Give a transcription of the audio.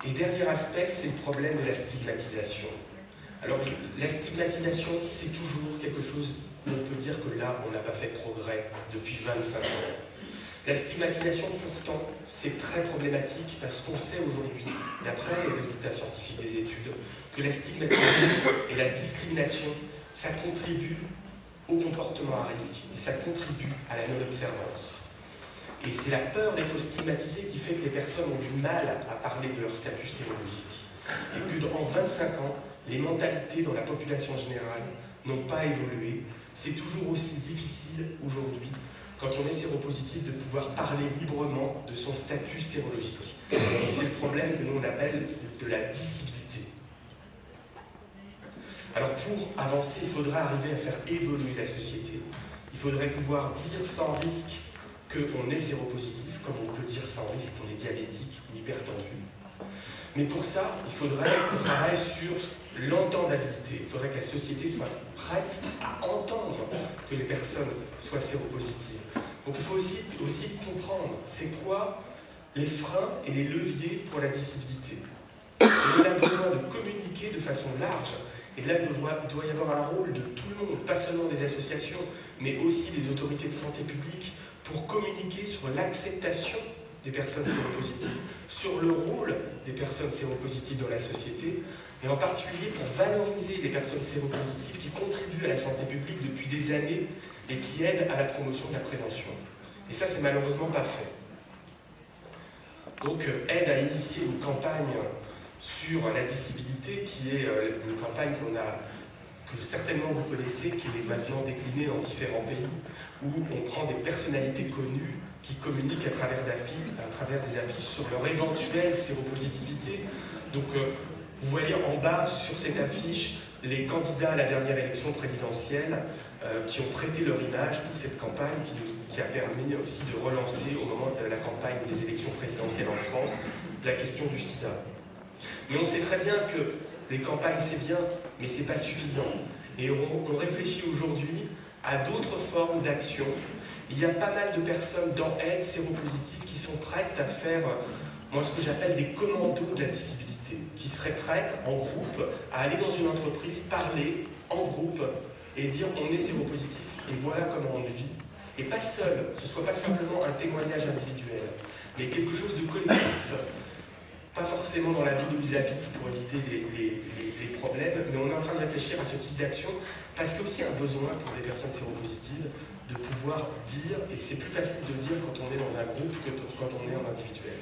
Et dernier aspect, c'est le problème de la stigmatisation. Alors, la stigmatisation, c'est toujours quelque chose où on peut dire que là, on n'a pas fait de progrès depuis 25 ans. La stigmatisation, pourtant, c'est très problématique parce qu'on sait aujourd'hui, d'après les résultats scientifiques des études, que la stigmatisation et la discrimination, ça contribue au comportement à risque et ça contribue à la non-observance. Et c'est la peur d'être stigmatisé qui fait que les personnes ont du mal à parler de leur statut sérologique. Et que dans 25 ans, les mentalités dans la population générale n'ont pas évolué. C'est toujours aussi difficile aujourd'hui, quand on est séropositif, de pouvoir parler librement de son statut sérologique. C'est le problème que nous on appelle de la disabilité. Alors pour avancer, il faudra arriver à faire évoluer la société. Il faudrait pouvoir dire sans risque qu'on est séropositif, comme on peut dire sans risque qu'on est diabétique ou hypertendu. Mais pour ça, il faudrait qu'on travaille sur l'entendabilité. Il faudrait que la société soit prête à entendre que les personnes soient séropositives. Donc il faut aussi comprendre c'est quoi les freins et les leviers pour la disabilité. Et on a besoin de communiquer de façon large. Et là, il doit y avoir un rôle de tout le monde, pas seulement des associations, mais aussi des autorités de santé publique, pour communiquer sur l'acceptation des personnes séropositives, sur le rôle des personnes séropositives dans la société, et en particulier pour valoriser les personnes séropositives qui contribuent à la santé publique depuis des années et qui aident à la promotion de la prévention. Et ça, c'est malheureusement pas fait. Donc, aide à initier une campagne sur la disabilité, qui est une campagne que certainement vous connaissez, qui est maintenant déclinée dans différents pays, où on prend des personnalités connues qui communiquent à travers des affiches sur leur éventuelle séropositivité. Donc, vous voyez en bas sur cette affiche les candidats à la dernière élection présidentielle qui ont prêté leur image pour cette campagne qui a permis aussi de relancer au moment de la campagne des élections présidentielles en France la question du sida. Mais on sait très bien que les campagnes c'est bien, mais c'est pas suffisant. Et on réfléchit aujourd'hui à d'autres formes d'action. Il y a pas mal de personnes dans Aide séropositives qui sont prêtes à faire, moi ce que j'appelle des commandos de la disabilité, qui seraient prêtes en groupe à aller dans une entreprise, parler en groupe et dire on est séropositif et voilà comment on vit. Et pas seul, ce ne soit pas simplement un témoignage individuel, mais quelque chose de collectif. Pas forcément dans la ville où ils habitent pour éviter les problèmes, mais on est en train de réfléchir à ce type d'action parce qu'il y a aussi un besoin pour les personnes séropositives de pouvoir dire, et c'est plus facile de dire quand on est dans un groupe que quand on est en individuel.